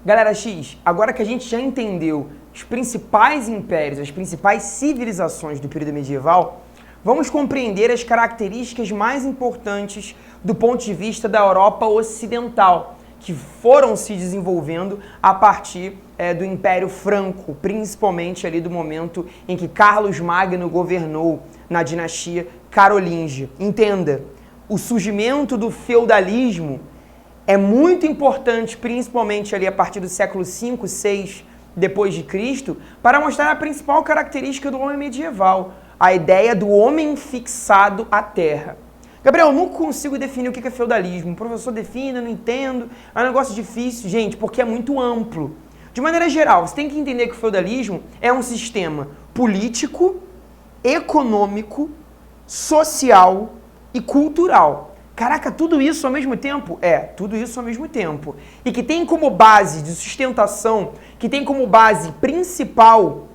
Galera X, agora que a gente já entendeu os principais impérios, as principais civilizações do período medieval, vamos compreender as características mais importantes do ponto de vista da Europa Ocidental, que foram se desenvolvendo a partir do Império Franco, principalmente ali do momento em que Carlos Magno governou na dinastia carolíngia. Entenda, o surgimento do feudalismo é muito importante, principalmente ali a partir do século V, VI depois de Cristo, para mostrar a principal característica do homem medieval, a ideia do homem fixado à terra. Gabriel, eu não consigo definir o que é feudalismo. O professor define, eu não entendo, é um negócio difícil. Gente, porque é muito amplo. De maneira geral, você tem que entender que o feudalismo é um sistema político, econômico, social e cultural. Caraca, tudo isso ao mesmo tempo? É, tudo isso ao mesmo tempo. E que tem como base de sustentação, que tem como base principal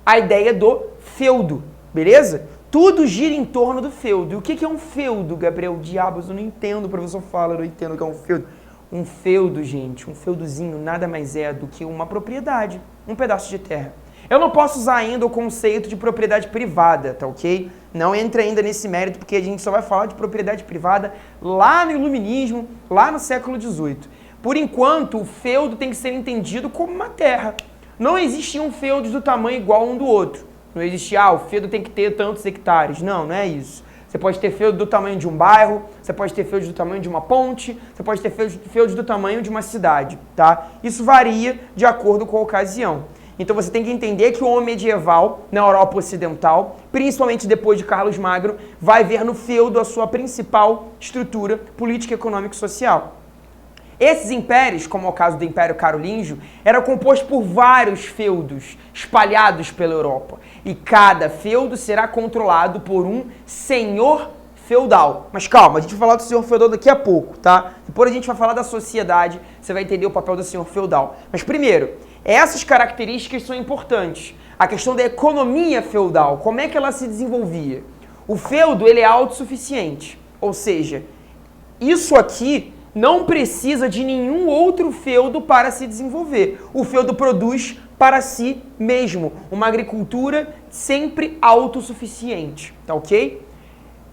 a ideia do feudo, beleza? Tudo gira em torno do feudo. E o que é um feudo, Gabriel? Diabos, eu não entendo, o professor fala, eu não entendo o que é um feudo. Um feudo, gente, um feudozinho nada mais é do que uma propriedade, um pedaço de terra. Eu não posso usar ainda o conceito de propriedade privada, tá ok? Não entra ainda nesse mérito, porque a gente só vai falar de propriedade privada lá no Iluminismo, lá no século XVIII. Por enquanto, o feudo tem que ser entendido como uma terra. Não existiam feudos do tamanho igual um do outro. Não existia, o feudo tem que ter tantos hectares. Não, não é isso. Você pode ter feudo do tamanho de um bairro, você pode ter feudo do tamanho de uma ponte, você pode ter feudo do tamanho de uma cidade, tá? Isso varia de acordo com a ocasião. Então você tem que entender que o homem medieval, na Europa Ocidental, principalmente depois de Carlos Magno, vai ver no feudo a sua principal estrutura política, econômica e social. Esses impérios, como é o caso do Império Carolíngio, eram compostos por vários feudos espalhados pela Europa. E cada feudo será controlado por um senhor feudal. Mas calma, a gente vai falar do senhor feudal daqui a pouco, tá? Depois a gente vai falar da sociedade, você vai entender o papel do senhor feudal. Mas primeiro, essas características são importantes. A questão da economia feudal, como é que ela se desenvolvia? O feudo, ele é autossuficiente, ou seja, isso aqui não precisa de nenhum outro feudo para se desenvolver. O feudo produz para si mesmo uma agricultura sempre autossuficiente, tá ok?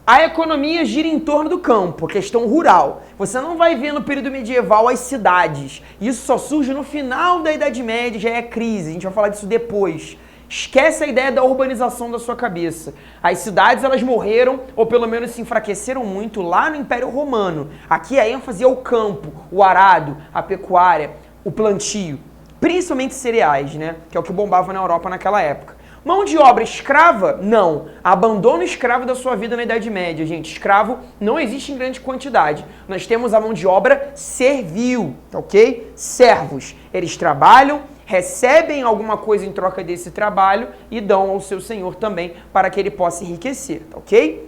A economia gira em torno do campo, a questão rural. Você não vai ver no período medieval as cidades. Isso só surge no final da Idade Média, já é crise, a gente vai falar disso depois. Esquece a ideia da urbanização da sua cabeça. As cidades, elas morreram, ou pelo menos se enfraqueceram muito, lá no Império Romano. Aqui a ênfase é o campo, o arado, a pecuária, o plantio. Principalmente cereais, né? Que é o que bombava na Europa naquela época. Mão de obra escrava? Não. Abandono escravo da sua vida na Idade Média, gente. Escravo não existe em grande quantidade. Nós temos a mão de obra servil, tá ok? Servos. Eles trabalham, recebem alguma coisa em troca desse trabalho e dão ao seu senhor também para que ele possa enriquecer, tá ok?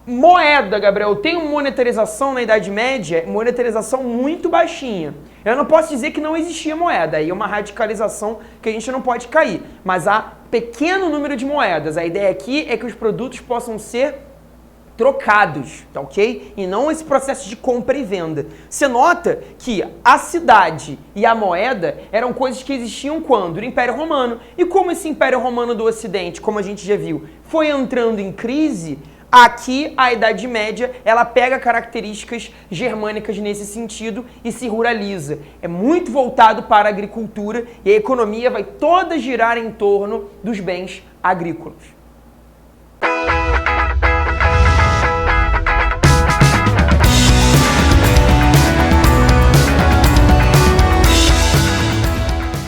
Moeda, Gabriel, tem uma monetarização na Idade Média, monetarização muito baixinha. Eu não posso dizer que não existia moeda, aí é uma radicalização que a gente não pode cair, mas há pequeno número de moedas. A ideia aqui é que os produtos possam ser trocados, tá ok? E não esse processo de compra e venda. Você nota que a cidade e a moeda eram coisas que existiam quando? No Império Romano. E como esse Império Romano do Ocidente, como a gente já viu, foi entrando em crise, aqui a Idade Média, ela pega características germânicas nesse sentido e se ruraliza. É muito voltado para a agricultura e a economia vai toda girar em torno dos bens agrícolas.